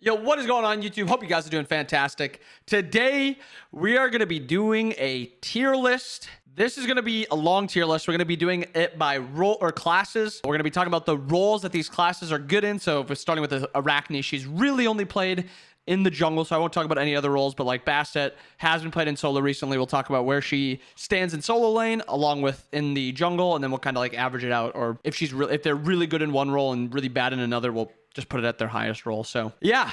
Yo, what is going on YouTube? Hope you guys are doing fantastic. Today, we are going to be doing a tier list. This is going to be a long tier list. We're going to be doing it by role or classes. We're going to be talking about the roles that these classes are good in. So if we're starting with Arachne, she's really only played in the jungle, so I won't talk about any other roles, but like Bastet has been played in solo recently. We'll talk about where she stands in solo lane along with in the jungle, and then we'll kind of like average it out, or if they're really good in one role and really bad in another, we'll just put it at their highest role. So yeah,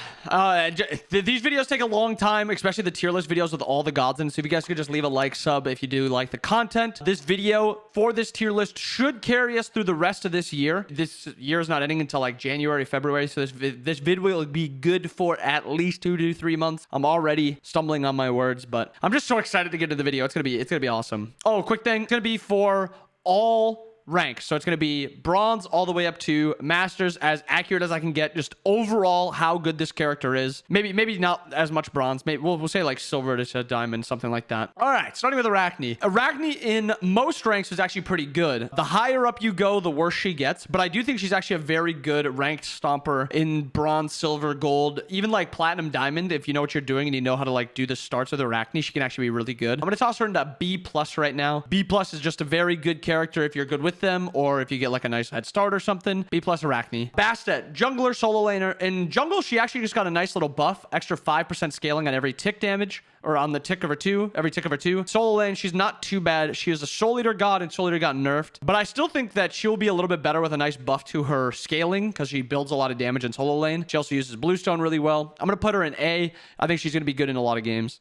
these videos take a long time, especially the tier list videos with all the gods in. So if you guys could just leave a like, sub if you do like the content. This video for this tier list should carry us through the rest of this year. This year is not ending until like January, February. So this video will be good for at least 2 to 3 months. I'm already stumbling on my words, but I'm just so excited to get to the video. It's gonna be awesome. Oh, quick thing, it's gonna be for all ranks. So it's going to be bronze all the way up to masters, as accurate as I can get, just overall how good this character is. Maybe not as much bronze. Maybe we'll say like silver to diamond, something like that. All right, starting with Arachne. Arachne in most ranks is actually pretty good. The higher up you go, the worse she gets. But I do think she's actually a very good ranked stomper in bronze, silver, gold, even like platinum, diamond. If you know what you're doing and you know how to like do the starts with Arachne, she can actually be really good. I'm going to toss her into B+ right now. B+ is just a very good character if you're good with them, or if you get like a nice head start or something. B+ Arachne. Bastet, jungler, solo laner. In jungle, she actually just got a nice little buff, extra 5% scaling on every tick damage, or on the tick of her two, every tick of her two. Solo lane, she's not too bad. She is a soul eater god, and soul eater got nerfed, but I still think that she'll be a little bit better with a nice buff to her scaling, because she builds a lot of damage in solo lane. She also uses bluestone really well. I'm gonna put her in A. I think she's gonna be good in a lot of games.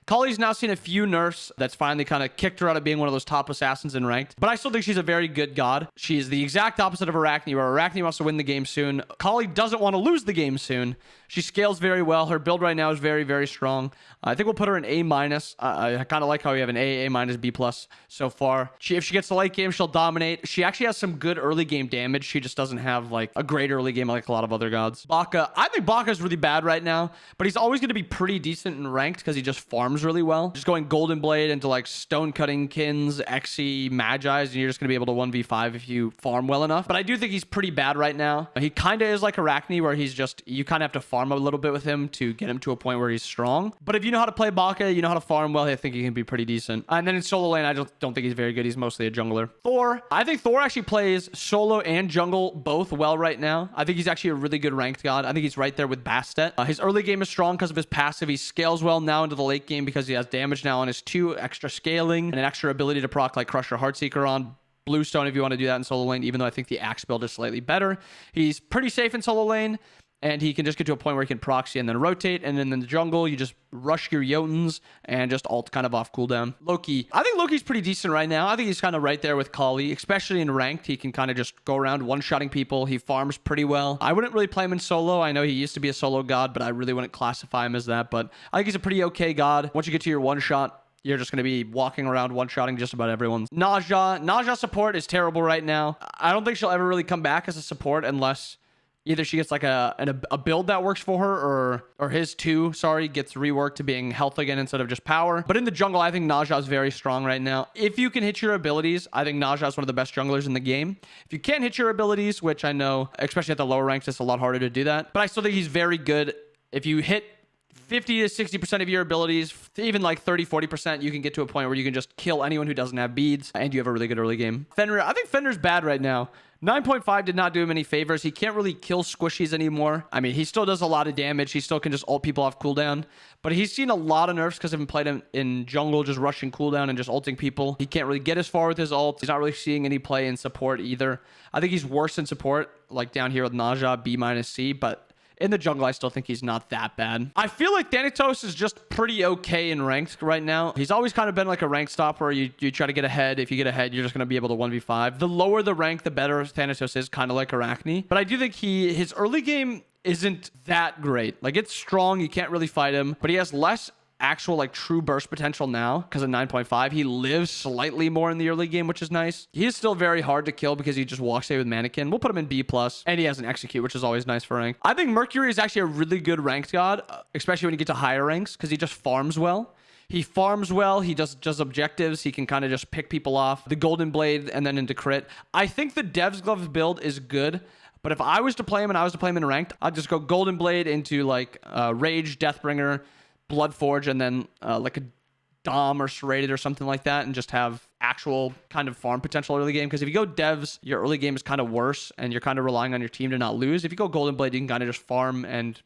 Kali's now seen a few nerfs that's finally kind of kicked her out of being one of those top assassins in ranked, but I still think she's a very good god. She is the exact opposite of Arachne, where Arachne wants to win the game soon. Kali doesn't want to lose the game soon. She scales very well. Her build right now is very, very strong. I think we'll put her in A-. I kind of like how we have an A-, B+ so far. If she gets the late game, she'll dominate. She actually has some good early game damage. She just doesn't have like a great early game like a lot of other gods. Baka, I think Baka is really bad right now, but he's always going to be pretty decent in ranked because he just farms really well. Just going Golden Blade into like Stone Cutting Kins, Xe, Magi's, and you're just going to be able to 1v5 if you farm well enough. But I do think he's pretty bad right now. He kind of is like Arachne, where he's just, you kind of have to farm a little bit with him to get him to a point where he's strong. But if you know how to play Baka, you know how to farm well, I think he can be pretty decent. And then in solo lane, I don't think he's very good. He's mostly a jungler. Thor, I think Thor actually plays solo and jungle both well right now. I think he's actually a really good ranked god. I think he's right there with Bastet. His early game is strong because of his passive. He scales well now into the late game because he has damage now on his 2, extra scaling, and an extra ability to proc like Crusher Heartseeker on bluestone if you want to do that in solo lane, even though I think the axe build is slightly better. He's pretty safe in solo lane, and he can just get to a point where he can proxy and then rotate, and then in the jungle, you just rush your Jotuns and just ult kind of off cooldown. Loki. I think Loki's pretty decent right now. I think he's kind of right there with Kali, especially in ranked. He can kind of just go around one-shotting people. He farms pretty well. I wouldn't really play him in solo. I know he used to be a solo god, but I really wouldn't classify him as that. But I think he's a pretty okay god. Once you get to your one-shot, you're just going to be walking around one-shotting just about everyone. Naja support is terrible right now. I don't think she'll ever really come back as a support unless either she gets like a build that works for her, or his 2, gets reworked to being health again instead of just power. But in the jungle, I think Naja is very strong right now. If you can hit your abilities, I think Naja is one of the best junglers in the game. If you can't hit your abilities, which I know, especially at the lower ranks, it's a lot harder to do that. But I still think he's very good. If you hit 50 to 60% of your abilities, even like 30-40%, you can get to a point where you can just kill anyone who doesn't have beads, and you have a really good early game. Fenrir, I think Fenrir's bad right now. 9.5 did not do him any favors. He can't really kill squishies anymore. I mean, he still does a lot of damage. He still can just ult people off cooldown. But he's seen a lot of nerfs because of him played him in jungle, just rushing cooldown and just ulting people. He can't really get as far with his ult. He's not really seeing any play in support either. I think he's worse in support, like down here with Naja, B- C, but in the jungle, I still think he's not that bad. I feel like Thanatos is just pretty okay in ranked right now. He's always kind of been like a rank stopper. You try to get ahead. If you get ahead, you're just going to be able to 1v5. The lower the rank, the better Thanatos is, kind of like Arachne. But I do think his early game isn't that great. Like, it's strong. You can't really fight him. But he has less actual like true burst potential now because of 9.5. He lives slightly more in the early game, which is nice. He is still very hard to kill because he just walks away with mannequin. We'll put him in B+, and he has an execute, which is always nice for rank. I think Mercury is actually a really good ranked god, especially when you get to higher ranks, because he just farms well. He farms well. He does objectives. He can kind of just pick people off. The Golden Blade and then into crit. I think the Dev's Glove build is good, But if I was to play him and I was to play him in ranked, I'd just go Golden Blade into like Rage, Deathbringer, Bloodforge, and then like a Dom or Serrated or something like that, and just have actual kind of farm potential early game. Because if you go devs, your early game is kind of worse and you're kind of relying on your team to not lose. If you go Golden Blade, you can kind of just farm and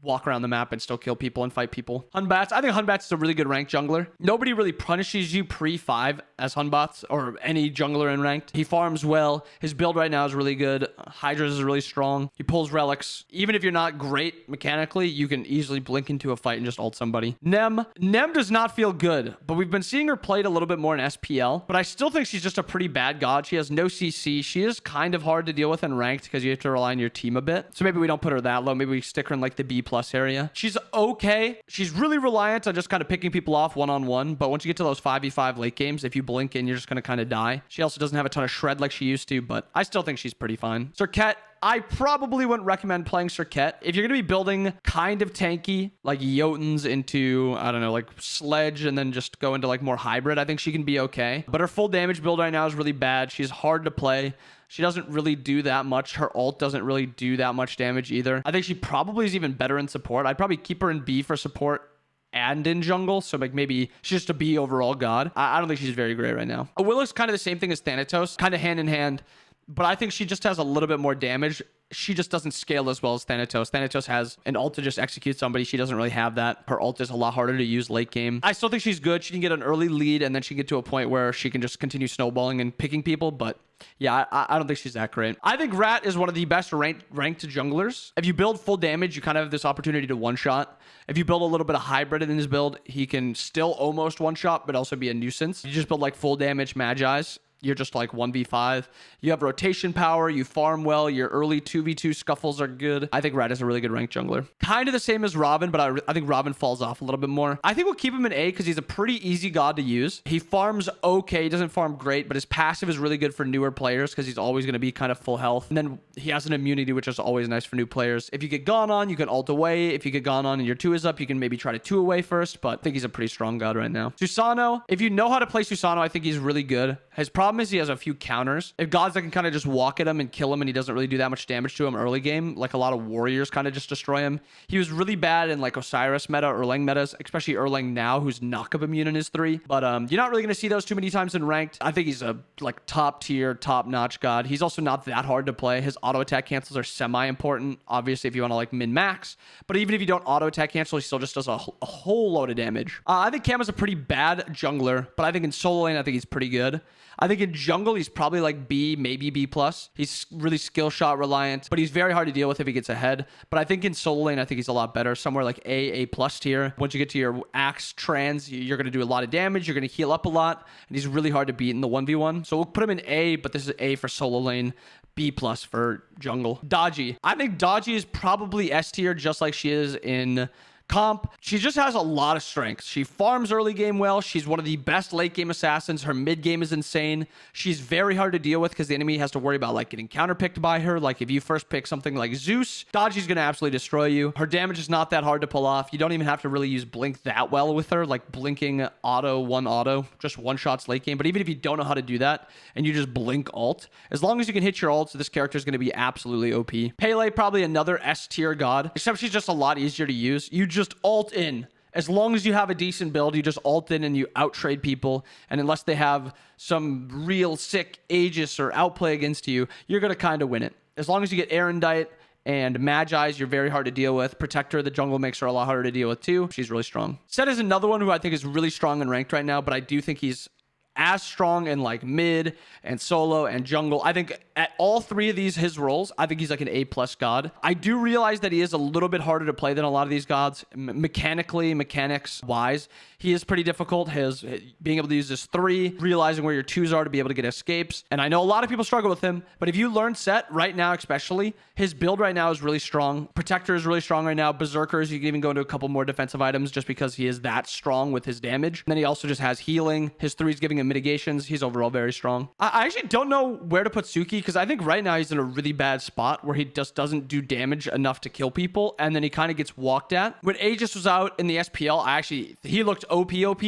walk around the map and still kill people and fight people. Hunbats, I think Hunbats is a really good ranked jungler. Nobody really punishes you pre-5 as Hunbats or any jungler in ranked. He farms well. His build right now is really good. Hydra's is really strong. He pulls relics. Even if you're not great mechanically, you can easily blink into a fight and just ult somebody. Nem does not feel good, but we've been seeing her played a little bit more in SPL, but I still think she's just a pretty bad god. She has no CC. She is kind of hard to deal with in ranked because you have to rely on your team a bit. So maybe we don't put her that low. Maybe we stick her in like the B+ area. She's okay. She's really reliant on just kind of picking people off one-on-one, but once you get to those 5v5 late games, if you blink in, you're just going to kind of die. She also doesn't have a ton of shred like she used to, but I still think she's pretty fine. Serket, I probably wouldn't recommend playing Serket. If you're going to be building kind of tanky, like Jotuns into, I don't know, like Sledge, and then just go into like more hybrid, I think she can be okay. But her full damage build right now is really bad. She's hard to play. She doesn't really do that much. Her ult doesn't really do that much damage either. I think she probably is even better in support. I'd probably keep her in B for support and in jungle. So like maybe she's just a B overall god. I don't think she's very great right now. Awil's kind of the same thing as Thanatos, kind of hand in hand. But I think she just has a little bit more damage. She just doesn't scale as well as Thanatos. Thanatos has an ult to just execute somebody. She doesn't really have that. Her ult is a lot harder to use late game. I still think she's good. She can get an early lead, and then she can get to a point where she can just continue snowballing and picking people. But yeah, I don't think she's that great. I think Rat is one of the best ranked junglers. If you build full damage, you kind of have this opportunity to one-shot. If you build a little bit of hybrid in his build, he can still almost one-shot, but also be a nuisance. You just build like full damage Magi's. You're just like 1v5. You have rotation power. You farm well. Your early 2v2 scuffles are good. I think Rat is a really good ranked jungler. Kind of the same as Robin, but I think Robin falls off a little bit more. I think we'll keep him in A because he's a pretty easy god to use. He farms okay. He doesn't farm great, but his passive is really good for newer players because he's always going to be kind of full health. And then he has an immunity, which is always nice for new players. If you get gone on, you can ult away. If you get gone on and your 2 is up, you can maybe try to 2 away first, but I think he's a pretty strong god right now. Susano, if you know how to play Susano, I think he's really good. His problem is he has a few counters. If gods that can kind of just walk at him and kill him and he doesn't really do that much damage to him early game, like a lot of warriors kind of just destroy him. He was really bad in like Osiris meta, Erlang metas, especially Erlang now, who's knock-up immune in his 3. But you're not really going to see those too many times in ranked. I think he's a like top tier, top-notch god. He's also not that hard to play. His auto attack cancels are semi-important, obviously, if you want to like min-max. But even if you don't auto attack cancel, he still just does a whole load of damage. I think Cam is a pretty bad jungler, but I think in solo lane, I think he's pretty good. I think in jungle, he's probably like B, maybe B+. He's really skill shot reliant, but he's very hard to deal with if he gets ahead. But I think in solo lane, I think he's a lot better. Somewhere like A+ tier. Once you get to your Axe trans, you're going to do a lot of damage. You're going to heal up a lot. And he's really hard to beat in the 1v1. So we'll put him in A, but this is A for solo lane. B+ for jungle. Dodgy. I think Dodgy is probably S tier, just like she is in comp. She just has a lot of strengths. She farms early game well. She's one of the best late game assassins. Her mid game is insane. She's very hard to deal with because the enemy has to worry about like getting counterpicked by her. Like if you first pick something like Zeus, Dodgy's gonna absolutely destroy you. Her damage is not that hard to pull off. You don't even have to really use blink that well with her, like blinking auto, just one shots late game. But even if you don't know how to do that and you just blink ult, as long as you can hit your ult, this character is gonna be absolutely OP. Pele, probably another S tier god, except she's just a lot easier to use. You just ult in. As long as you have a decent build, you just ult in and you out-trade people. And unless they have some real sick Aegis or outplay against you, you're going to kind of win it. As long as you get Erendite and Magi's, you're very hard to deal with. Protector, the jungle makes her a lot harder to deal with too. She's really strong. Set is another one who I think is really strong in ranked right now, but I do think he's as strong in like mid and solo and jungle. I think at all 3 of his roles, I think he's like an A+ god. I do realize that he is a little bit harder to play than a lot of these gods. Mechanics wise, he is pretty difficult. His being able to use this 3, realizing where your 2s are to be able to get escapes. And I know a lot of people struggle with him, but if you learn set right now, especially, his build right now is really strong. Protector is really strong right now. Berserkers, you can even go into a couple more defensive items just because he is that strong with his damage. And then he also just has healing. His 3 is giving him mitigations. He's overall very strong. I actually don't know where to put Suki because I think right now he's in a really bad spot where he just doesn't do damage enough to kill people, and then he kind of gets walked at. When Aegis was out in the SPL, he looked OP,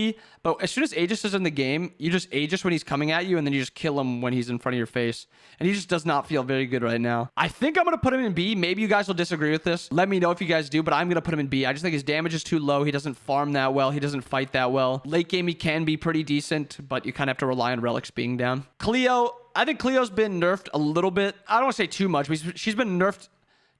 but as soon as Aegis is in the game, you just Aegis when he's coming at you, and then you just kill him when he's in front of your face. And he just does not feel very good right now. I think I'm going to put him in B. Maybe you guys will disagree with this. Let me know if you guys do, but I'm going to put him in B. I just think his damage is too low. He doesn't farm that well. He doesn't fight that well. Late game, he can be pretty decent, but you kind of have to rely on relics being down. Cleo, I think Cleo's been nerfed a little bit. I don't want to say too much, but she's been nerfed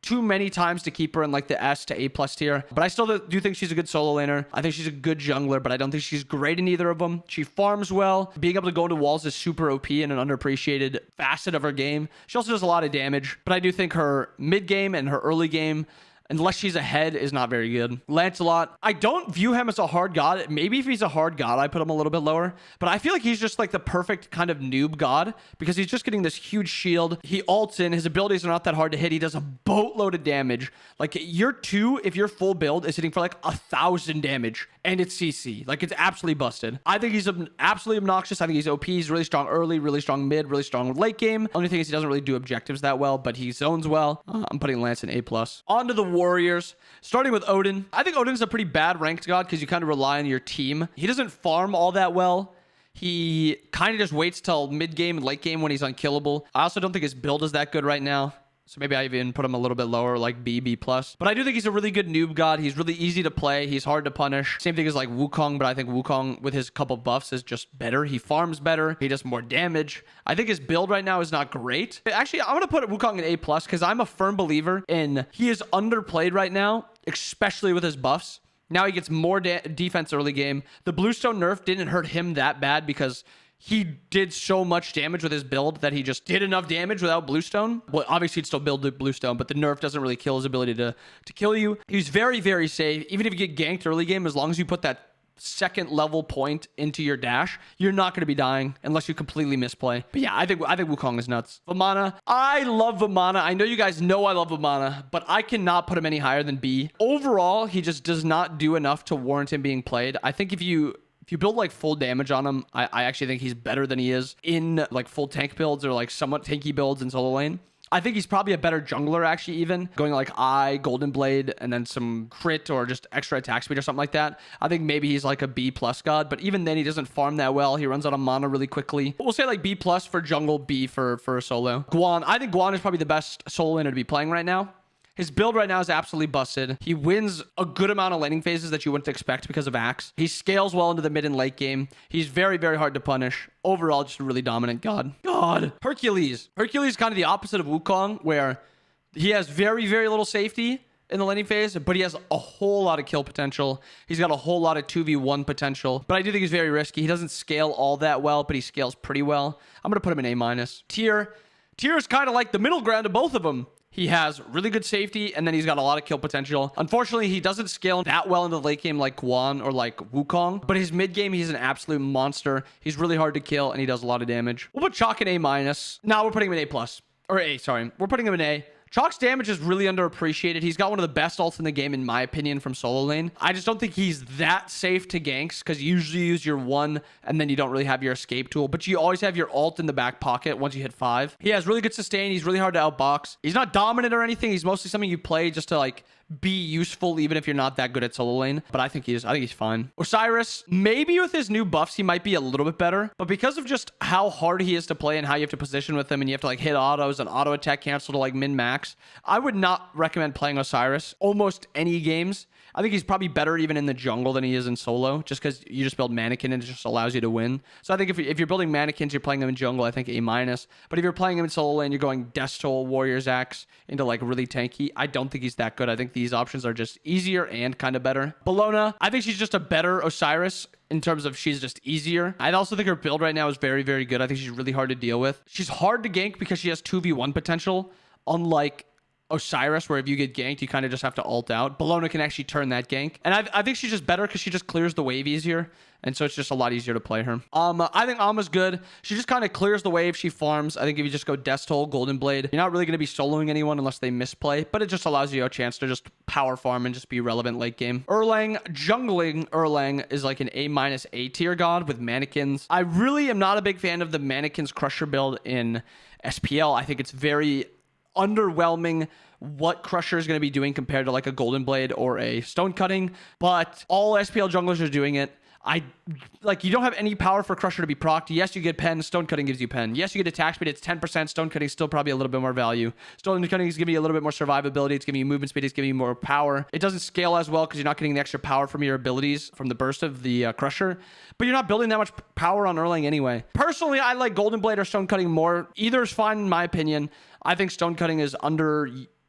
too many times to keep her in like the S to A+ tier. But I still do think she's a good solo laner. I think she's a good jungler, but I don't think she's great in either of them. She farms well. Being able to go into walls is super OP and an underappreciated facet of her game. She also does a lot of damage, but I do think her mid game and her early game, unless she's ahead, is not very good. Lancelot, I don't view him as a hard god. Maybe if he's a hard god, I put him a little bit lower. But I feel like he's just like the perfect kind of noob god because he's just getting this huge shield. He ults in. His abilities are not that hard to hit. He does a boatload of damage. Like your 2, if your full build is hitting for like 1,000 damage and it's CC. Like it's absolutely busted. I think he's absolutely obnoxious. I think he's OP. He's really strong early, really strong mid, really strong late game. Only thing is he doesn't really do objectives that well, but he zones well. I'm putting Lance in A+. On to the warriors, starting with Odin. I think Odin's a pretty bad ranked god because you kind of rely on your team. He doesn't farm all that well. He kind of just waits till mid game and late game when he's unkillable. I also don't think his build is that good right now. So maybe I even put him a little bit lower, like B+. But I do think he's a really good noob god. He's really easy to play. He's hard to punish. Same thing as like Wukong, but I think Wukong with his couple buffs is just better. He farms better. He does more damage. I think his build right now is not great. Actually, I'm going to put Wukong in A+ because I'm a firm believer in he is underplayed right now, especially with his buffs. Now he gets more defense early game. The Bluestone nerf didn't hurt him that bad because he did so much damage with his build that he just did enough damage without Bluestone. Well, obviously, he'd still build the Bluestone, but the nerf doesn't really kill his ability to kill you. He's very, very safe. Even if you get ganked early game, as long as you put that second level point into your dash, you're not going to be dying unless you completely misplay. But yeah, I think Wukong is nuts. Vamana, I love Vamana. I know you guys know I love Vamana, but I cannot put him any higher than B. Overall, he just does not do enough to warrant him being played. I think if you build like full damage on him, I actually think he's better than he is in like full tank builds or like somewhat tanky builds in solo lane. I think he's probably a better jungler actually, even going like Golden Blade and then some crit or just extra attack speed or something like that. I think maybe he's like a B+ god, but even then he doesn't farm that well. He runs out of mana really quickly. We'll say like B+ for jungle, B for solo. Guan, I think Guan is probably the best solo laner to be playing right now. His build right now is absolutely busted. He wins a good amount of laning phases that you wouldn't expect because of Axe. He scales well into the mid and late game. He's very, very hard to punish. Overall, just a really dominant god. Hercules. Hercules is kind of the opposite of Wukong, where he has very, very little safety in the laning phase, but he has a whole lot of kill potential. He's got a whole lot of 2v1 potential, but I do think he's very risky. He doesn't scale all that well, but he scales pretty well. I'm going to put him in A-. Tyr is kind of like the middle ground of both of them. He has really good safety, and then he's got a lot of kill potential. Unfortunately, he doesn't scale that well into the late game like Guan or like Wukong, but his mid game, he's an absolute monster. He's really hard to kill, and he does a lot of damage. We'll put Chalk in A-. Now we're putting him in A+. Or A, sorry. We're putting him in A. Chalk's damage is really underappreciated. He's got one of the best ults in the game, in my opinion, from solo lane. I just don't think he's that safe to ganks because you usually use your 1 and then you don't really have your escape tool, but you always have your ult in the back pocket once you hit 5. He has really good sustain. He's really hard to outbox. He's not dominant or anything. He's mostly something you play just to like be useful even if you're not that good at solo lane, but I think he's fine. Osiris, maybe with his new buffs he might be a little bit better, but because of just how hard he is to play and how you have to position with him and you have to like hit autos and auto attack cancel to like min max, I would not recommend playing Osiris almost any games. I think he's probably better even in the jungle than he is in solo, just because you just build mannequin and it just allows you to win. So I think if you're building mannequins, you're playing them in jungle, I think A-. But if you're playing him in solo lane, you're going Death Toll, Warrior's Axe into like really tanky, I don't think he's that good. I think these options are just easier and kind of better. Bellona, I think she's just a better Osiris in terms of she's just easier. I also think her build right now is very, very good. I think she's really hard to deal with. She's hard to gank because she has 2v1 potential, unlike Osiris, where if you get ganked, you kind of just have to ult out. Bellona can actually turn that gank. And I think she's just better because she just clears the wave easier. And so it's just a lot easier to play her. I think Alma's good. She just kind of clears the wave. She farms. I think if you just go Death Toll, Golden Blade, you're not really going to be soloing anyone unless they misplay. But it just allows you a chance to just power farm and just be relevant late game. Erlang, jungling Erlang is like an A- A tier god with mannequins. I really am not a big fan of the mannequins Crusher build in SPL. I think it's very underwhelming what Crusher is going to be doing compared to like a Golden Blade or a Stone Cutting. But all SPL junglers are doing it. You don't have any power for Crusher to be procced. Yes, you get pen. Stone Cutting gives you pen. Yes, you get attack speed. It's 10%. Stone Cutting is still probably a little bit more value. Stone Cutting is giving you a little bit more survivability. It's giving you movement speed. It's giving you more power. It doesn't scale as well because you're not getting the extra power from your abilities from the burst of the Crusher. But you're not building that much power on Erlang anyway. Personally, I like Golden Blade or Stone Cutting more. Either is fine in my opinion. I think Stone Cutting is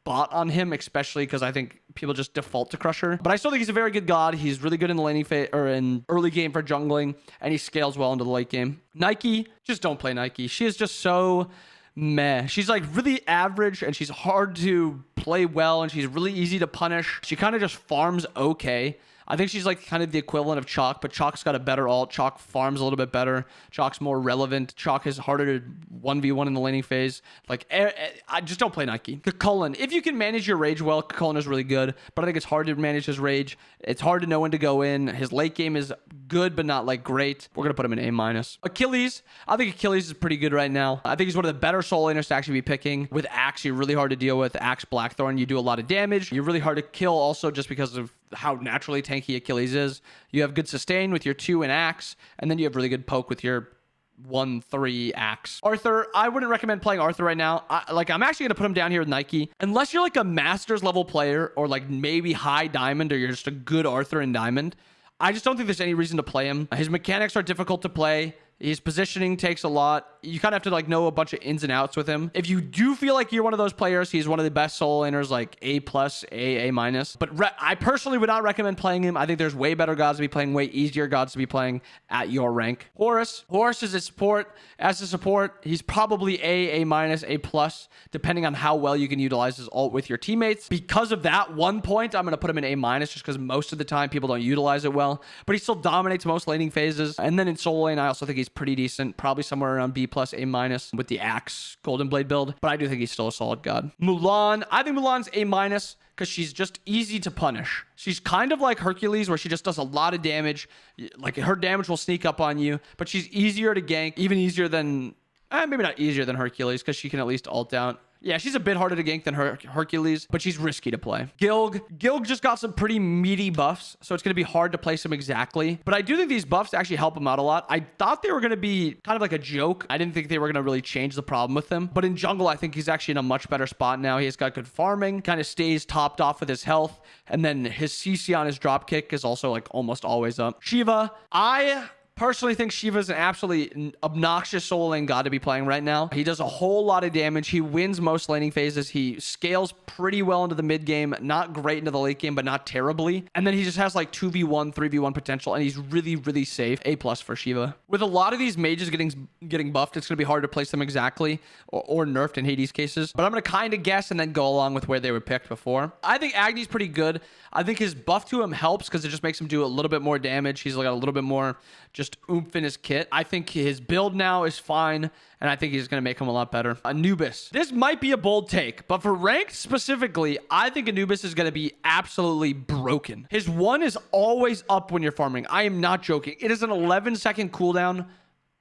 bought on him, especially because I think people just default to Crusher. But I still think he's a very good god. He's really good in the laning phase or in early game for jungling, and he scales well into the late game. Nike, just don't play Nike. She is just so meh. She's like really average, and she's hard to play well, and she's really easy to punish. She kind of just farms okay. I think she's like kind of the equivalent of Chalk, but Chalk's got a better ult. Chalk farms a little bit better. Chalk's more relevant. Chalk is harder to 1v1 in the laning phase. I just don't play Nike. Cucullin. If you can manage your rage well, Cucullin is really good, but I think it's hard to manage his rage. It's hard to know when to go in. His late game is good, but not like great. We're going to put him in A-. Achilles. I think Achilles is pretty good right now. I think he's one of the better solo laners to actually be picking. With Axe, you're really hard to deal with. Axe Blackthorn, you do a lot of damage. You're really hard to kill also just because of how naturally tanky Achilles is. You have good sustain with your 2 and Axe, and then you have really good poke with your 1-3 Axe. Arthur, I wouldn't recommend playing Arthur right now. I'm actually going to put him down here with Nike. Unless you're like a Masters level player or like maybe high Diamond or you're just a good Arthur in Diamond, I just don't think there's any reason to play him. His mechanics are difficult to play. His positioning takes a lot. You kind of have to like know a bunch of ins and outs with him. If you do feel like you're one of those players, he's one of the best solo laners, like A+, A-. But I personally would not recommend playing him. I think there's way better gods to be playing, way easier gods to be playing at your rank. Horus is a support. As a support, he's probably A-, A+, depending on how well you can utilize his ult with your teammates. Because of that 1 point, I'm going to put him in A- just because most of the time people don't utilize it well. But he still dominates most laning phases. And then in solo lane, I also think he's pretty decent, probably somewhere around B+, A- with the Axe Golden Blade build, but I do think he's still a solid god. Mulan, I think Mulan's A- because she's just easy to punish. She's kind of like Hercules, where she just does a lot of damage. Like her damage will sneak up on you, but she's easier to gank, even easier than, maybe not easier than Hercules, because she can at least ult out. Yeah, she's a bit harder to gank than Hercules, but she's risky to play. Gilg just got some pretty meaty buffs, so it's going to be hard to place him exactly. But I do think these buffs actually help him out a lot. I thought they were going to be kind of like a joke. I didn't think they were going to really change the problem with him. But in jungle, I think he's actually in a much better spot now. He's got good farming, kind of stays topped off with his health, and then his CC on his drop kick is also like almost always up. Shiva, I personally think Shiva's an absolutely obnoxious solo lane god to be playing right now. He does a whole lot of damage. He wins most laning phases. He scales pretty well into the mid game, not great into the late game, but not terribly. And then he just has like 2v1, 3v1 potential, and he's really, really safe. A+ for Shiva. With a lot of these mages getting buffed, it's going to be hard to place them exactly or nerfed in Hades cases. But I'm going to kind of guess and then go along with where they were picked before. I think Agni's pretty good. I think his buff to him helps because it just makes him do a little bit more damage. He's got a little bit more just oomph in his kit. I think his build now is fine, and I think he's going to make him a lot better. Anubis. This might be a bold take, but for ranked specifically, I think Anubis is going to be absolutely broken. His 1 is always up when you're farming. I am not joking. It is an 11-second cooldown,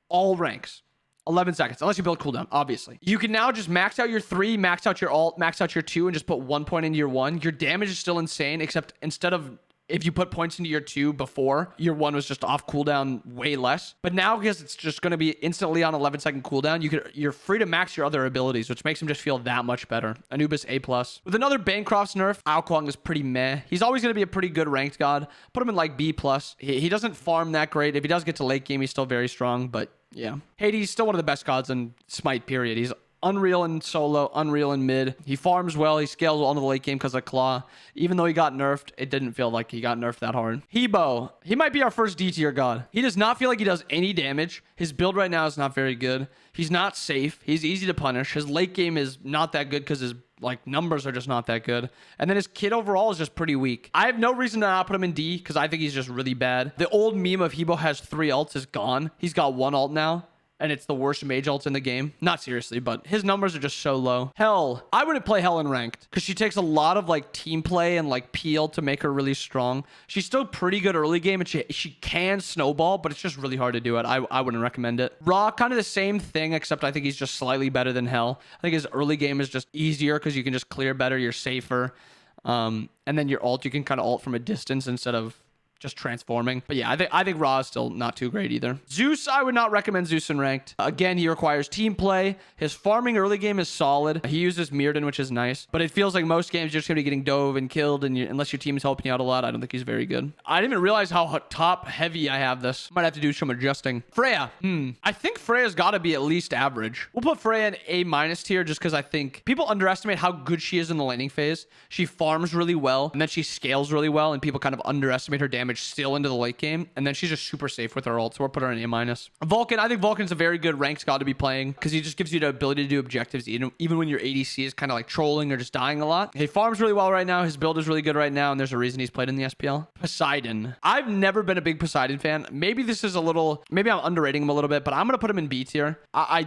all ranks. 11 seconds, unless you build cooldown, obviously. You can now just max out your 3, max out your ult, max out your 2, and just put 1 point into your 1. Your damage is still insane, except instead of if you put points into your 2 before, your 1 was just off cooldown way less. But now, because it's just going to be instantly on 11-second cooldown, you're free to max your other abilities, which makes him just feel that much better. Anubis A+. With another Bancroft's nerf, Ao Kuang is pretty meh. He's always going to be a pretty good ranked god. Put him in like B+. He doesn't farm that great. If he does get to late game, he's still very strong, but yeah. Hades, still one of the best gods in Smite, period. He's unreal in solo, unreal in mid. He farms well. He scales well into the late game because of Claw. Even though he got nerfed, it didn't feel like he got nerfed that hard. Hebo. He might be our first D tier god. He does not feel like he does any damage. His build right now is not very good. He's not safe. He's easy to punish. His late game is not that good because his like numbers are just not that good. And then his kit overall is just pretty weak. I have no reason to not put him in D because I think he's just really bad. The old meme of Hebo has 3 ults is gone. He's got 1 ult now. And it's the worst mage ult in the game. Not seriously, but his numbers are just so low. Hell, I wouldn't play Hell in ranked because she takes a lot of like team play and like peel to make her really strong. She's still pretty good early game and she can snowball, but it's just really hard to do it. I wouldn't recommend it. Raw, kind of the same thing, except I think he's just slightly better than Hell. I think his early game is just easier because you can just clear better. You're safer. And then your ult, you can kind of ult from a distance instead of just transforming. But yeah, I think Raw is still not too great either. Zeus, I would not recommend Zeus in ranked. Again, he requires team play. His farming early game is solid. He uses Mirrodin, which is nice. But it feels like most games you're just going to be getting dove and killed, and unless your team is helping you out a lot, I don't think he's very good. I didn't even realize how top heavy I have this. Might have to do some adjusting. Freya. I think Freya's got to be at least average. We'll put Freya in A- tier just because I think people underestimate how good she is in the laning phase. She farms really well, and then she scales really well, and people kind of underestimate her damage still into the late game, and then she's just super safe with her ult, so we'll put her in A-. Vulcan, I think Vulcan's a very good ranked god to be playing because he just gives you the ability to do objectives even when your ADC is kind of like trolling or just dying a lot. He farms really well right now. His build is really good right now, and there's a reason he's played in the SPL. Poseidon. I've never been a big Poseidon fan. Maybe I'm underrating him a little bit, but I'm gonna put him in B tier. I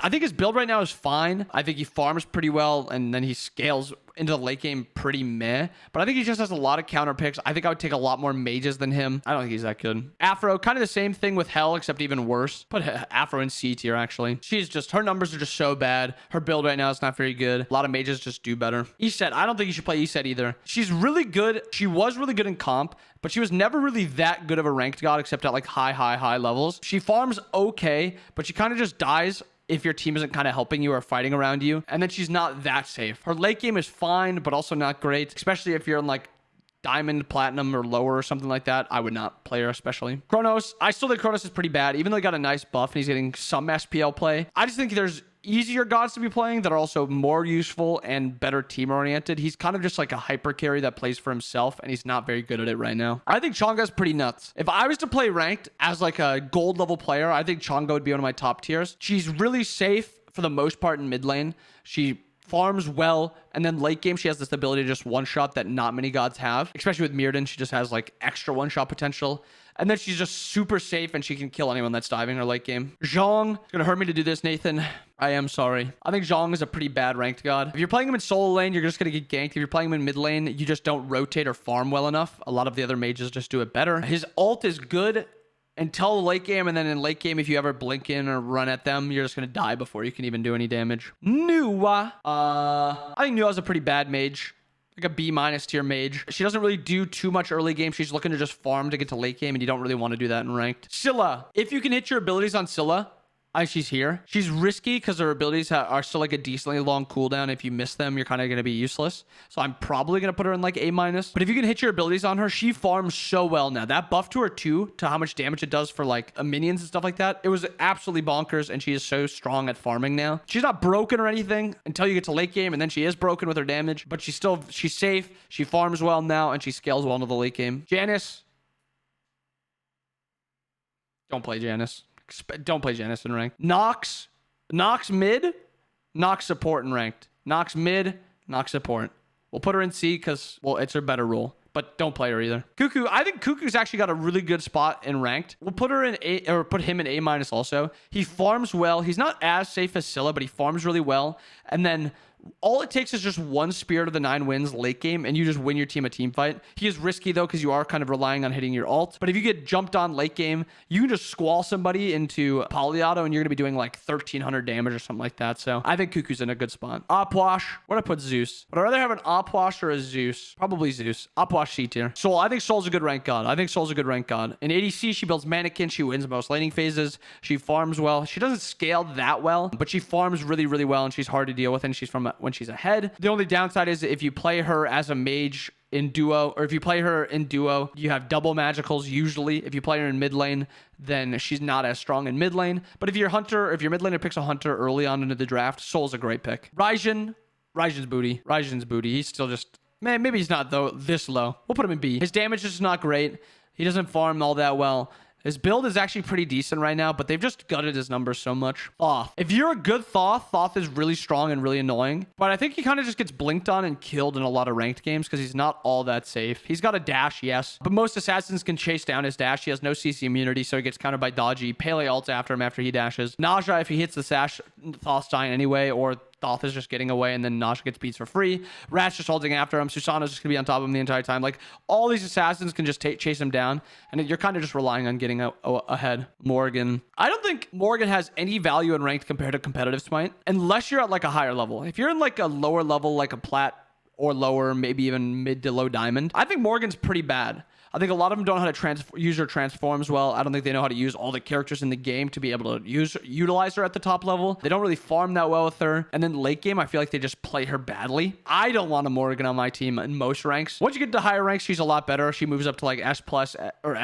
think his build right now is fine. I think he farms pretty well, and then he scales into the late game pretty meh, but I think he just has a lot of counter picks. I think I would take a lot more mages than him. I don't think he's that good. Afro, kind of the same thing with Hell, except even worse. Put Afro in C tier, actually. Her numbers are just so bad. Her build right now is not very good. A lot of mages just do better. Iset, I don't think you should play Iset either. She's really good. She was really good in comp, but she was never really that good of a ranked god except at like high levels. She farms okay, but she kind of just dies if your team isn't kind of helping you or fighting around you. And then she's not that safe. Her late game is fine, but also not great, especially if you're in like diamond, platinum, or lower or something like that. I would not play her especially. Kronos, I still think Kronos is pretty bad, even though he got a nice buff and he's getting some SPL play. I just think there's easier gods to be playing that are also more useful and better team oriented. He's kind of just like a hyper carry that plays for himself, and he's not very good at it right now. I think Chonga's pretty nuts. If I was to play ranked as like a gold level player, I think Chonga would be one of my top tiers. She's really safe for the most part in mid lane. She farms well, and then late game she has this ability to just one shot that not many gods have, especially with Mirrodin. She just has like extra one shot potential, and then she's just super safe and she can kill anyone that's diving her late game. Zhong, it's gonna hurt me to do this, Nathan. I am sorry. I think Zhong is a pretty bad ranked god. If you're playing him in solo lane, you're just gonna get ganked. If you're playing him in mid lane, you just don't rotate or farm well enough. A lot of the other mages just do it better. His ult is good until late game, and then in late game, if you ever blink in or run at them, you're just gonna die before you can even do any damage. Nuwa. I think Nuwa's a pretty bad mage. Like a B- tier mage. She doesn't really do too much early game. She's looking to just farm to get to late game, and you don't really want to do that in ranked. Scylla. If you can hit your abilities on Scylla, she's here. She's risky because her abilities are still like a decently long cooldown. If you miss them, you're kind of going to be useless. So I'm probably going to put her in like A-. But if you can hit your abilities on her, she farms so well now. That buff to her too, to how much damage it does for like minions and stuff like that, it was absolutely bonkers, and she is so strong at farming now. She's not broken or anything until you get to late game, and then she is broken with her damage, but she's safe. She farms well now, and she scales well into the late game. Janice. Don't play Janice. Don't play Janice in ranked. Nox mid, Nox support in ranked. Nox mid, Nox support. We'll put her in C because, well, it's her better role. But don't play her either. Cuckoo, I think Cuckoo's actually got a really good spot in ranked. We'll put her in A, or put him in A- also. He farms well. He's not as safe as Scylla, but he farms really well. And then all it takes is just one Spirit of the 9 wins late game, and you just win your team a team fight. He is risky, though, because you are kind of relying on hitting your ult. But if you get jumped on late game, you can just squall somebody into polyauto, and you're going to be doing like 1,300 damage or something like that. So I think Cuckoo's in a good spot. Opwash. Where'd I put Zeus? Would I rather have an Opwash or a Zeus? Probably Zeus. Opwash C tier. Soul. I think Soul's a good rank god. In ADC, she builds mannequin. She wins most laning phases. She farms well. She doesn't scale that well, but she farms really, really well, and she's hard to deal with, and she's from when she's ahead. The only downside is if you play her as a mage in duo, or if you play her in duo, you have double magicals usually. If you play her in mid lane, then she's not as strong in mid lane. But if your mid laner picks a hunter early on into the draft, Soul's a great pick. Raijin's booty. He's still just, maybe he's not though this low. We'll put him in B. His damage is just not great. He doesn't farm all that well. His build is actually pretty decent right now, but they've just gutted his numbers so much. Thoth. If you're a good Thoth, Thoth is really strong and really annoying. But I think he kind of just gets blinked on and killed in a lot of ranked games because he's not all that safe. He's got a dash, yes. But most assassins can chase down his dash. He has no CC immunity, so he gets countered by dodgy. Pele ults after him after he dashes. Naja, if he hits the sash, Thoth's dying anyway, or Thoth is just getting away and then Naja gets beats for free. Rat's just holding after him. Susano's just going to be on top of him the entire time. Like, all these assassins can just chase him down, and you're kind of just relying on getting ahead. Morgan. I don't think Morgan has any value in ranked compared to competitive Smite, unless you're at like a higher level. If you're in like a lower level, like a plat or lower, maybe even mid to low diamond, I think Morgan's pretty bad. I think a lot of them don't know how to use her transforms well. I don't think they know how to use all the characters in the game to be able to utilize her at the top level. They don't really farm that well with her. And then late game, I feel like they just play her badly. I don't want a Morgan on my team in most ranks. Once you get to higher ranks, she's a lot better. She moves up to like S plus or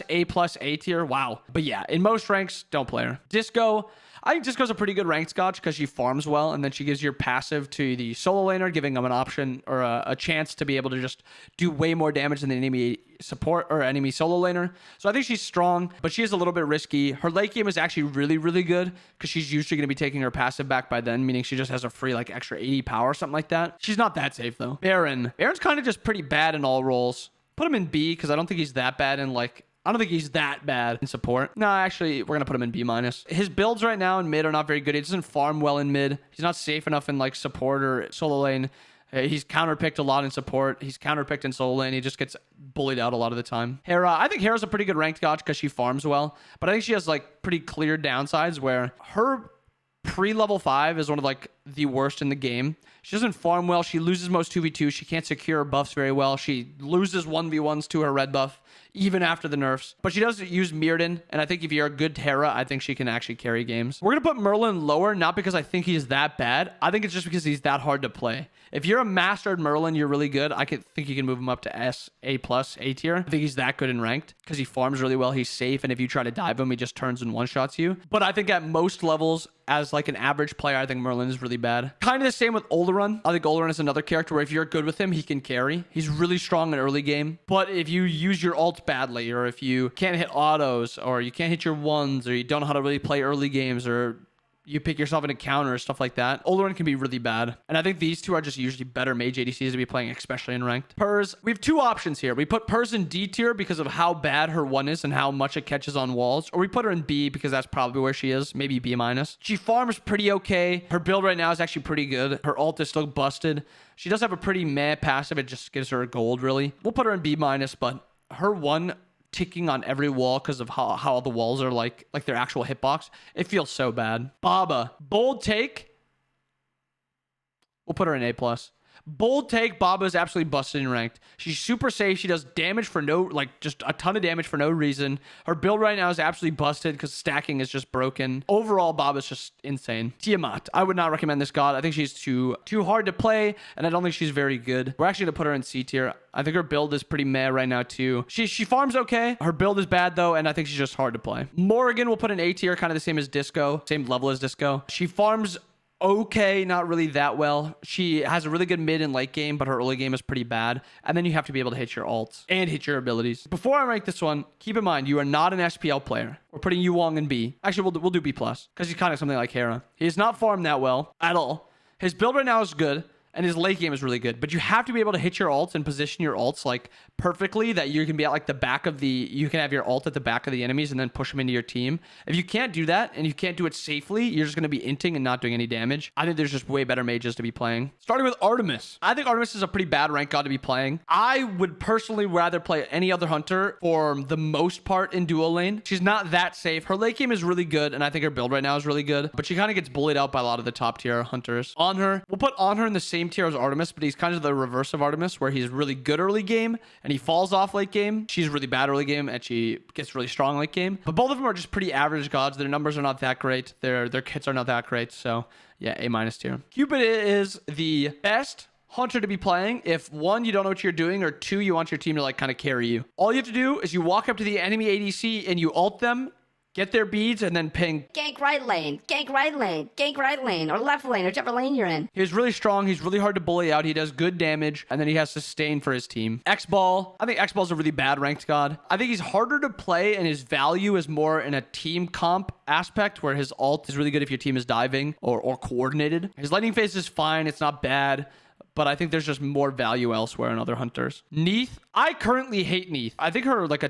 A plus A tier. Wow. But yeah, in most ranks, don't play her. Disco. I think Disco's a pretty good ranked scotch because she farms well, and then she gives your passive to the solo laner, giving them an option or a chance to be able to just do way more damage than the enemy support or enemy solo laner. So I think she's strong, but she is a little bit risky. Her late game is actually really, really good because she's usually going to be taking her passive back by then, meaning she just has a free like extra 80 power or something like that. She's not that safe though. Baron. Baron's kind of just pretty bad in all roles. Put him in B because I don't think he's that bad in like... I don't think he's that bad in support. No, actually, we're going to put him in B-. His builds right now in mid are not very good. He doesn't farm well in mid. He's not safe enough in like support or solo lane. He's counterpicked a lot in support. He's counterpicked in solo lane. He just gets bullied out a lot of the time. Hera, I think Hera's a pretty good ranked gotch because she farms well. But I think she has like pretty clear downsides where her pre-level 5 is one of like the worst in the game. She doesn't farm well. She loses most 2v2. She can't secure her buffs very well. She loses 1v1s to her red buff, even after the nerfs. But she does use Mirrodin, and I think if you're a good Terra, I think she can actually carry games. We're going to put Merlin lower, not because I think he's that bad. I think it's just because he's that hard to play. If you're a mastered Merlin, you're really good. I think you can move him up to S, A+, A tier. I think he's that good in ranked because he farms really well. He's safe, and if you try to dive him, he just turns and one-shots you. But I think at most levels, as like an average player, I think Merlin is really bad. Kind of the same with Oleron. I think Oleron is another character where if you're good with him, he can carry. He's really strong in early game. But if you use your ult badly, or if you can't hit autos, or you can't hit your ones, or you don't know how to really play early games, or you pick yourself into counter, stuff like that, Oleron can be really bad. And I think these two are just usually better mage ADCs to be playing, especially in ranked. Purrs, we have two options here. We put Purrs in D tier because of how bad her one is and how much it catches on walls, or we put her in B because that's probably where she is, maybe B-. She farms pretty okay. Her build right now is actually pretty good. Her ult is still busted. She does have a pretty meh passive. It just gives her a gold, really. We'll put her in B-, but her one ticking on every wall because of how the walls are like their actual hitbox. It feels so bad. Baba. Bold take. We'll put her in A+. Bold take. Baba is absolutely busted in ranked. She's super safe. She does damage for no, like just a ton of damage for no reason. Her build right now is absolutely busted because stacking is just broken. Overall, Baba's just insane. Tiamat. I would not recommend this god. I think she's too hard to play, and I don't think she's very good. We're actually going to put her in C tier. I think her build is pretty meh right now too. She farms okay. Her build is bad though, and I think she's just hard to play. Morrigan will put in A tier, kind of the same as Disco, same level as Disco. She farms okay, not really that well. She has a really good mid and late game, but her early game is pretty bad. And then you have to be able to hit your ults and hit your abilities. Before I rank this one, keep in mind, you are not an SPL player. We're putting Yu Wong in B. Actually, we'll do B+, because he's kind of something like Hera. He has not farmed that well at all. His build right now is good, and his late game is really good, but you have to be able to hit your ults and position your ults like perfectly that you can be at like the back of the, you can have your ult at the back of the enemies and then push them into your team. If you can't do that and you can't do it safely, you're just going to be inting and not doing any damage. I think there's just way better mages to be playing. Starting with Artemis. I think Artemis is a pretty bad rank god to be playing. I would personally rather play any other hunter for the most part in duo lane. She's not that safe. Her late game is really good, and I think her build right now is really good, but she kind of gets bullied out by a lot of the top tier hunters. We'll put Honor in the same tier as Artemis, but he's kind of the reverse of Artemis, where he's really good early game and he falls off late game. She's really bad early game and she gets really strong late game. But both of them are just pretty average gods. Their numbers are not that great. Their kits are not that great. So yeah, A- tier. Cupid is the best hunter to be playing if one, you don't know what you're doing, or two, you want your team to like kind of carry you. All you have to do is you walk up to the enemy ADC and you ult them, get their beads, and then ping. Gank right lane, gank right lane, gank right lane, or left lane, whichever lane you're in. He's really strong. He's really hard to bully out. He does good damage, and then he has sustain for his team. X-Ball. I think X-Ball's a really bad ranked god. I think he's harder to play, and his value is more in a team comp aspect, where his ult is really good if your team is diving or coordinated. His lightning phase is fine. It's not bad. But I think there's just more value elsewhere in other hunters. Neith. I currently hate Neith. I think her like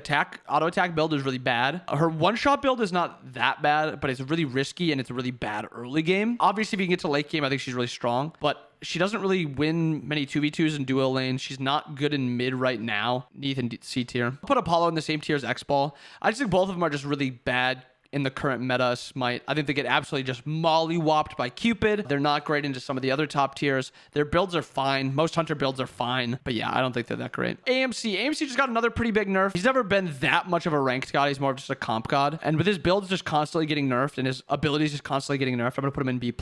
auto attack build is really bad. Her one-shot build is not that bad, but it's really risky and it's a really bad early game. Obviously, if you can get to late game, I think she's really strong. But she doesn't really win many 2v2s in duo lanes. She's not good in mid right now. Neith in C tier. I'll put Apollo in the same tier as X-Ball. I just think both of them are just really bad in the current meta Smite. I think they get absolutely just molly-whopped by Cupid. They're not great into some of the other top tiers. Their builds are fine. Most hunter builds are fine. But yeah, I don't think they're that great. AMC just got another pretty big nerf. He's never been that much of a ranked god. He's more of just a comp god. And with his builds just constantly getting nerfed and his abilities just constantly getting nerfed, I'm going to put him in B+.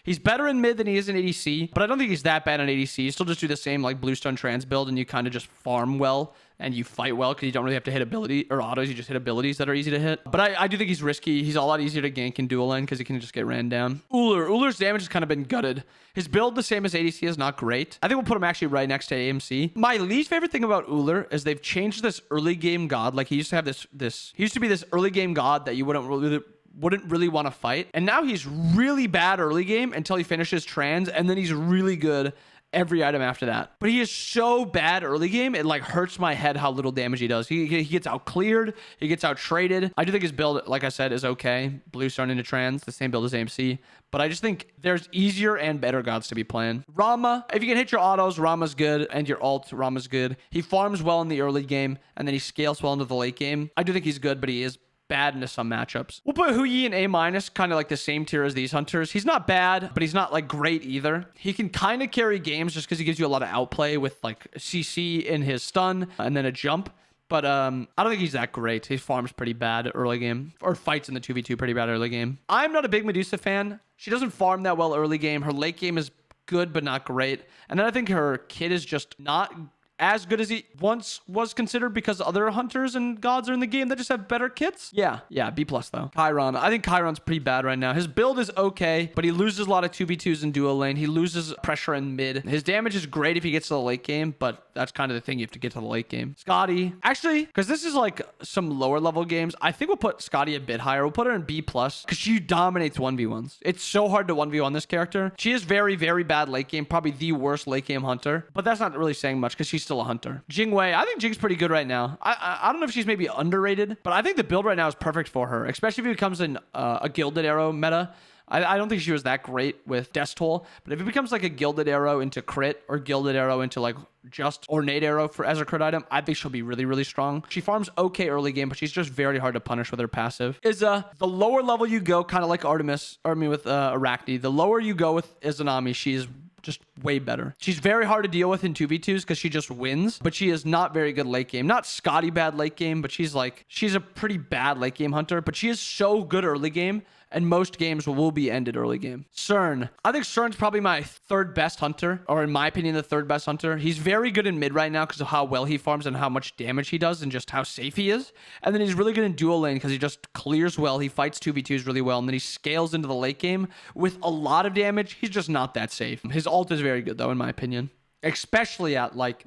He's better in mid than he is in ADC, but I don't think he's that bad in ADC. You still just do the same like Bluestone Trans build and you kind of just farm well. And you fight well because you don't really have to hit ability or autos. You just hit abilities that are easy to hit. But I do think he's risky. He's a lot easier to gank in dual lane because he can just get ran down. Ullr's damage has kind of been gutted. His build, the same as ADC, is not great. I think we'll put him actually right next to AMC. My least favorite thing about Ullr is they've changed this early game god. Like he used to have he used to be this early game god that you wouldn't really want to fight. And now he's really bad early game until he finishes trans. And then he's really good every item after that. But he is so bad early game, it like hurts my head how little damage he does. He gets out cleared, he gets out traded. I do think his build, like I said, is okay. Bluestone into trans, the same build as AMC. But I just think there's easier and better gods to be playing. Rama, if you can hit your autos, Rama's good. And your ult, Rama's good. He farms well in the early game, and then he scales well into the late game. I do think he's good, but he is bad into some matchups. We'll put Huyi in A-, kind of like the same tier as these hunters. He's not bad, but he's not like great either. He can kind of carry games just because he gives you a lot of outplay with like CC in his stun and then a jump. But I don't think he's that great. He farms pretty bad early game, or fights in the 2v2 pretty bad early game. I'm not a big Medusa fan. She doesn't farm that well early game. Her late game is good, but not great. And then I think her kit is just not as good as he once was considered because other hunters and gods are in the game that just have better kits. Yeah, B+ though. Chiron. I think Chiron's pretty bad right now. His build is okay, but he loses a lot of 2v2s in duo lane. He loses pressure in mid. His damage is great if he gets to the late game, but that's kind of the thing. You have to get to the late game. Scotty. Actually, because this is like some lower level games, I think we'll put Scotty a bit higher. We'll put her in B+ because she dominates 1v1s. It's so hard to 1v1 this character. She is very, very bad late game. Probably the worst late game hunter, but that's not really saying much because she's still a hunter. Jingwei, I think Jing's pretty good right now. I don't know if she's maybe underrated, but I think the build right now is perfect for her, especially if it becomes a Gilded Arrow meta. I don't think she was that great with Death Toll, but if it becomes like a Gilded Arrow into crit or Gilded Arrow into like just Ornate Arrow as a crit item, I think she'll be really, really strong. She farms okay early game, but she's just very hard to punish with her passive. The lower level you go, kind of like Artemis, or I mean with Arachne, the lower you go with Izanami, she's just way better. She's very hard to deal with in 2v2s because she just wins, but she is not very good late game. Not Scotty bad late game, but she's a pretty bad late game hunter, but she is so good early game, and most games will be ended early game. Cern. I think Cern's probably my third best hunter, or in my opinion, the third best hunter. He's very good in mid right now because of how well he farms and how much damage he does and just how safe he is. And then he's really good in dual lane because he just clears well. He fights 2v2s really well, and then he scales into the late game with a lot of damage. He's just not that safe. His ult is very good though, in my opinion, especially at like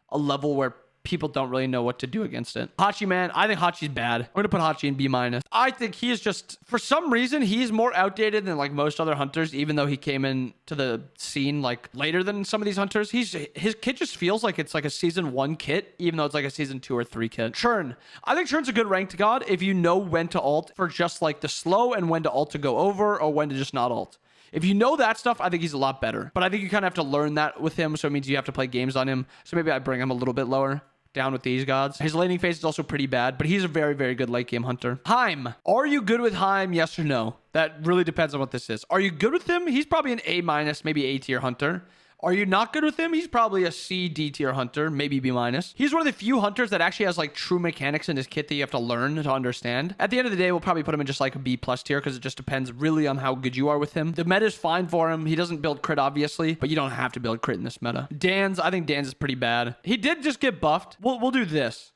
a level where people don't really know what to do against it. Hachi, man, I think Hachi's bad. I'm going to put Hachi in B-. I think he is just, for some reason, he's more outdated than like most other hunters, even though he came into the scene like later than some of these hunters. His kit just feels like it's like a season 1 kit, even though it's like a season 2 or 3 kit. Churn. I think Churn's a good ranked god if you know when to ult for just like the slow and when to ult to go over or when to just not ult. If you know that stuff, I think he's a lot better. But I think you kind of have to learn that with him, so it means you have to play games on him. So maybe I bring him a little bit lower down with these gods. His laning phase is also pretty bad, but he's a very, very good late game hunter. Heim. Are you good with Heim? Yes or no? That really depends on what this is. Are you good with him? He's probably an A-, maybe A tier hunter. Are you not good with him? He's probably a C, D tier hunter, maybe B-. He's one of the few hunters that actually has like true mechanics in his kit that you have to learn to understand. At the end of the day, we'll probably put him in just like a B+ tier because it just depends really on how good you are with him. The meta is fine for him. He doesn't build crit, obviously, but you don't have to build crit in this meta. Dan's, I think Dan's is pretty bad. He did just get buffed. We'll do this.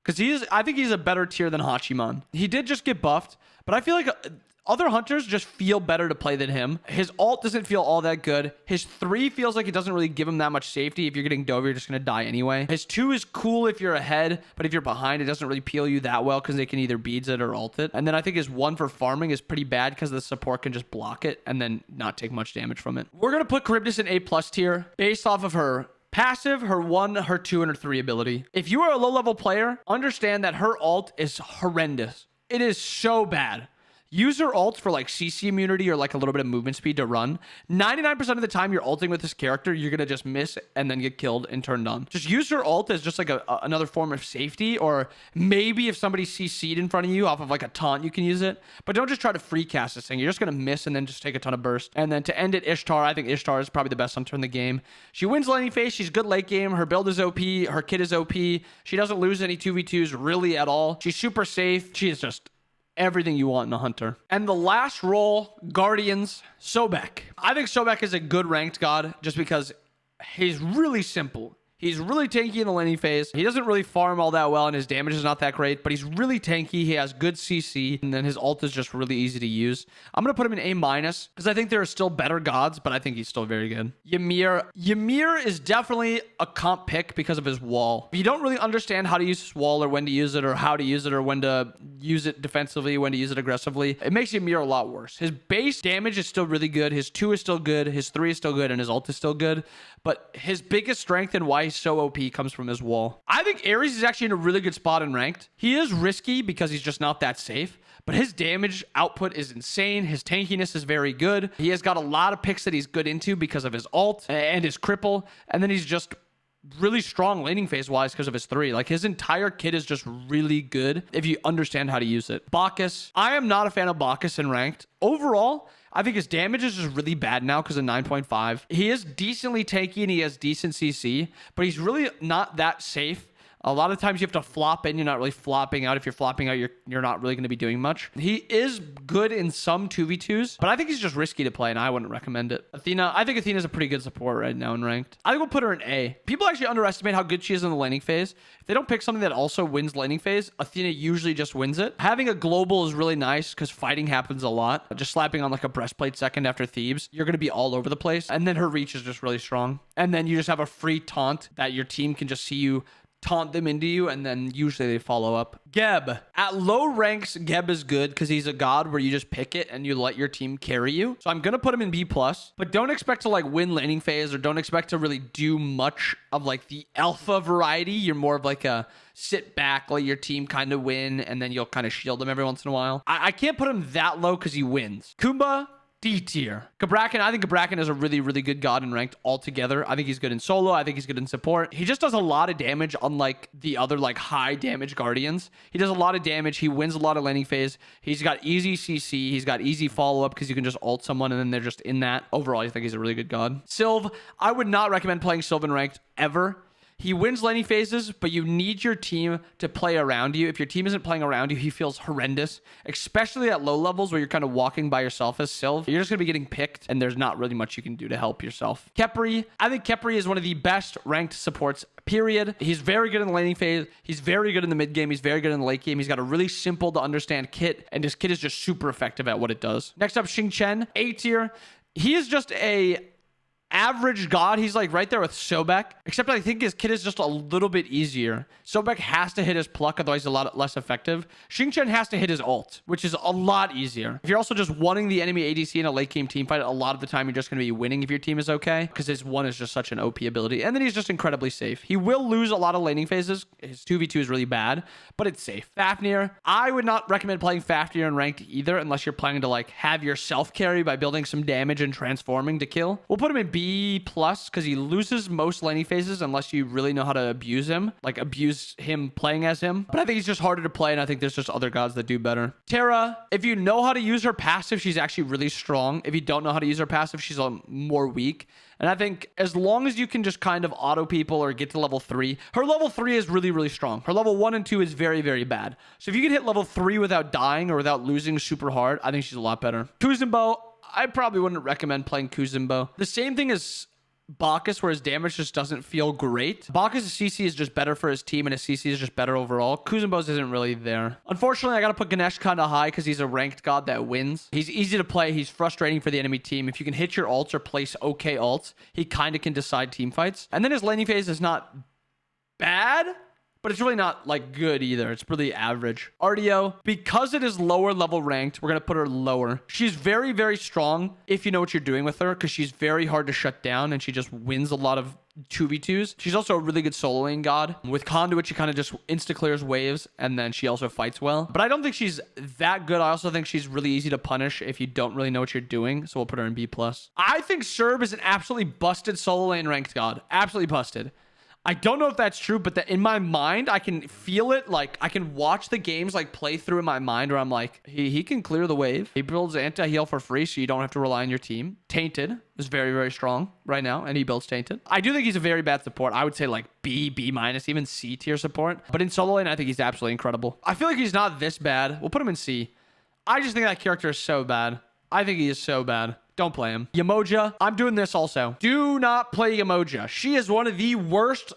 Because I think he's a better tier than Hachiman. He did just get buffed, but I feel like other hunters just feel better to play than him. His ult doesn't feel all that good. His 3 feels like it doesn't really give him that much safety. If you're getting dove, you're just going to die anyway. His 2 is cool if you're ahead, but if you're behind, it doesn't really peel you that well because they can either beads it or ult it. And then I think his 1 for farming is pretty bad because the support can just block it and then not take much damage from it. We're going to put Charybdis in A+ tier based off of her passive, her 1, her 2, and her 3 ability. If you are a low-level player, understand that her ult is horrendous. It is so bad. Use your ult for like CC immunity or like a little bit of movement speed to run. 99% of the time you're ulting with this character, you're going to just miss and then get killed and turned on. Just use your ult as just like another form of safety, or maybe if somebody CC'd in front of you off of like a taunt, you can use it. But don't just try to free cast this thing. You're just going to miss and then just take a ton of burst. And then to end it, Ishtar. I think Ishtar is probably the best hunter in the game. She wins laning phase. She's good late game. Her build is OP. Her kit is OP. She doesn't lose any 2v2s really at all. She's super safe. She is just everything you want in a hunter. And the last role, Guardians, Sobek. I think Sobek is a good ranked god just because he's really simple. He's really tanky in the laning phase. He doesn't really farm all that well, and his damage is not that great, but he's really tanky. He has good CC, and then his ult is just really easy to use. I'm going to put him in A- because I think there are still better gods, but I think he's still very good. Ymir is definitely a comp pick because of his wall. If you don't really understand how to use this wall or when to use it or how to use it or when to use it defensively, when to use it aggressively, it makes Ymir a lot worse. His base damage is still really good. His 2 is still good. His 3 is still good, and his ult is still good. But his biggest strength and why he's so OP comes from his wall. I think Ares is actually in a really good spot in ranked. He is risky because he's just not that safe, but his damage output is insane. His tankiness is very good. He has got a lot of picks that he's good into because of his ult and his cripple. And then he's just really strong laning phase wise because of his 3. Like his entire kit is just really good if you understand how to use it. Bacchus. I am not a fan of Bacchus in ranked. Overall, I think his damage is just really bad now because of 9.5. He is decently tanky and he has decent CC, but he's really not that safe. A lot of times you have to flop in. You're not really flopping out. If you're flopping out, you're not really going to be doing much. He is good in some 2v2s, but I think he's just risky to play, and I wouldn't recommend it. Athena, I think Athena's a pretty good support right now in ranked. I think we'll put her in A. People actually underestimate how good she is in the laning phase. If they don't pick something that also wins laning phase, Athena usually just wins it. Having a global is really nice because fighting happens a lot. Just slapping on like a breastplate second after Thebes, you're going to be all over the place. And then her reach is just really strong. And then you just have a free taunt that your team can just see you taunt them into you, and then usually they follow up. Geb. At low ranks, Geb is good because he's a god where you just pick it and you let your team carry you. So I'm going to put him in B+, but don't expect to like win laning phase or don't expect to really do much of like the alpha variety. You're more of like a sit back, let your team kind of win, and then you'll kind of shield them every once in a while. I can't put him that low because he wins. Kumba, D tier. Cabrakan, I think Cabrakan is a really, really good god in ranked altogether. I think he's good in solo. I think he's good in support. He just does a lot of damage, unlike the other like high damage guardians. He does a lot of damage. He wins a lot of laning phase. He's got easy CC. He's got easy follow-up because you can just ult someone and then they're just in that. Overall, I think he's a really good god. Sylve, I would not recommend playing Sylve in ranked ever. He wins laning phases, but you need your team to play around you. If your team isn't playing around you, he feels horrendous, especially at low levels where you're kind of walking by yourself as Sylve. You're just going to be getting picked, and there's not really much you can do to help yourself. Khepri. I think Khepri is one of the best ranked supports, period. He's very good in the laning phase. He's very good in the mid game. He's very good in the late game. He's got a really simple to understand kit, and his kit is just super effective at what it does. Next up, Xing Chen, A tier. He is just a average god. He's like right there with Sobek, except I think his kit is just a little bit easier. Sobek has to hit his pluck, otherwise he's a lot less effective. Xing Chen has to hit his ult, which is a lot easier. If you're also just wanting the enemy ADC in a late game team fight, a lot of the time you're just going to be winning if your team is okay, because his 1 is just such an OP ability. And then he's just incredibly safe. He will lose a lot of laning phases. His 2v2 is really bad, but it's safe. Fafnir. I would not recommend playing Fafnir in ranked either, unless you're planning to like have your self carry by building some damage and transforming to kill. We'll put him in B+ because he loses most laning phases unless you really know how to abuse him, like abuse him playing as him. But I think he's just harder to play, and I think there's just other gods that do better. Terra, if you know how to use her passive, she's actually really strong. If you don't know how to use her passive, she's more weak. And I think as long as you can just kind of auto people or get to level 3, her level 3 is really, really strong. Her level 1 and 2 is very, very bad. So if you can hit level 3 without dying or without losing super hard, I think she's a lot better. Kuzenbo, I probably wouldn't recommend playing Kuzenbo. The same thing as Bacchus, where his damage just doesn't feel great. Bacchus' CC is just better for his team, and his CC is just better overall. Kuzenbo's isn't really there. Unfortunately, I gotta put Ganesh kind of high because he's a ranked god that wins. He's easy to play. He's frustrating for the enemy team. If you can hit your ults or place okay ults, he kind of can decide team fights. And then his laning phase is not bad, but it's really not like good either. It's really average. RDO, because it is lower level ranked, we're going to put her lower. She's very, very strong if you know what you're doing with her, because she's very hard to shut down and she just wins a lot of 2v2s. She's also a really good solo lane god. With Conduit, she kind of just insta clears waves, and then she also fights well. But I don't think she's that good. I also think she's really easy to punish if you don't really know what you're doing. So we'll put her in B+. I think Serb is an absolutely busted solo lane ranked god. Absolutely busted. I don't know if that's true, but that in my mind, I can feel it. Like, I can watch the games like play through in my mind where I'm like, he can clear the wave. He builds anti-heal for free, so you don't have to rely on your team. Tainted is very, very strong right now, and he builds Tainted. I do think he's a very bad support. I would say like B, B-, even C tier support. But in solo lane, I think he's absolutely incredible. I feel like he's not this bad. We'll put him in C. I just think that character is so bad. I think he is so bad. Don't play him. Yamoja, I'm doing this also. Do not play Yamoja. She is one of the worst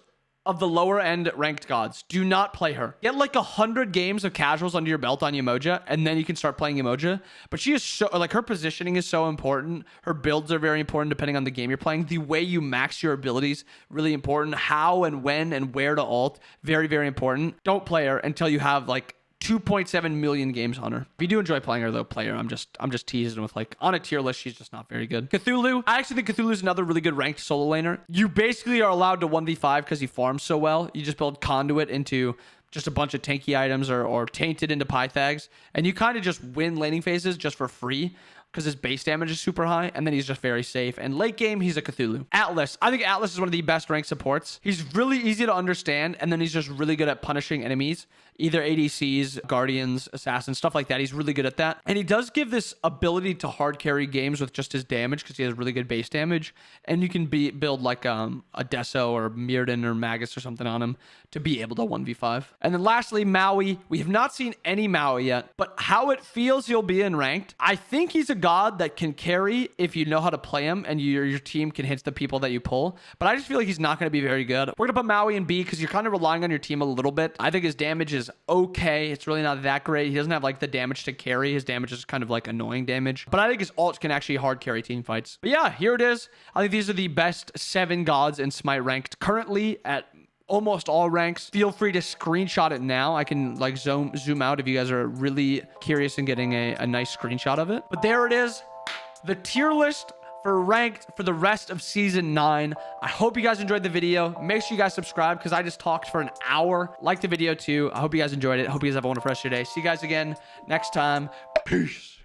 of the lower end ranked gods. Do not play her. Get like 100 games of casuals under your belt on Yamoja, and then you can start playing Yamoja. But she is so, like, her positioning is so important. Her builds are very important depending on the game you're playing. The way you max your abilities, really important. How and when and where to ult, very, very important. Don't play her until you have like 2.7 million games on her. If you do enjoy playing her though, play her. I'm just teasing with, like, on a tier list, she's just not very good. Cthulhu, I actually think Cthulhu is another really good ranked solo laner. You basically are allowed to 1v5 because he farms so well. You just build Conduit into just a bunch of tanky items or Tainted into Pythags, and you kind of just win laning phases just for free because his base damage is super high, and then he's just very safe. And late game, he's a Cthulhu. Atlas. I think Atlas is one of the best ranked supports. He's really easy to understand, and then he's just really good at punishing enemies, either ADCs, Guardians, Assassins, stuff like that. He's really good at that. And he does give this ability to hard carry games with just his damage because he has really good base damage. And you can build like a Deso or Mirrodin or Magus or something on him to be able to 1v5. And then lastly, Maui. We have not seen any Maui yet, but how it feels he'll be in ranked, I think he's a god that can carry if you know how to play him and your team can hit the people that you pull. But I just feel like he's not going to be very good. We're going to put Maui in B because you're kind of relying on your team a little bit. I think his damage is okay. It's really not that great. He doesn't have like the damage to carry. His damage is kind of like annoying damage. But I think his ult can actually hard carry team fights. But yeah, here it is. I think these are the best 7 gods in Smite ranked currently at almost all ranks. Feel free to screenshot it now. I can like zoom out if you guys are really curious in getting a nice screenshot of it. But there it is. The tier list for ranked for the rest of season 9. I hope you guys enjoyed the video. Make sure you guys subscribe because I just talked for an hour. Like the video too. I hope you guys enjoyed it. Hope you guys have a wonderful rest of your day. See you guys again next time. Peace.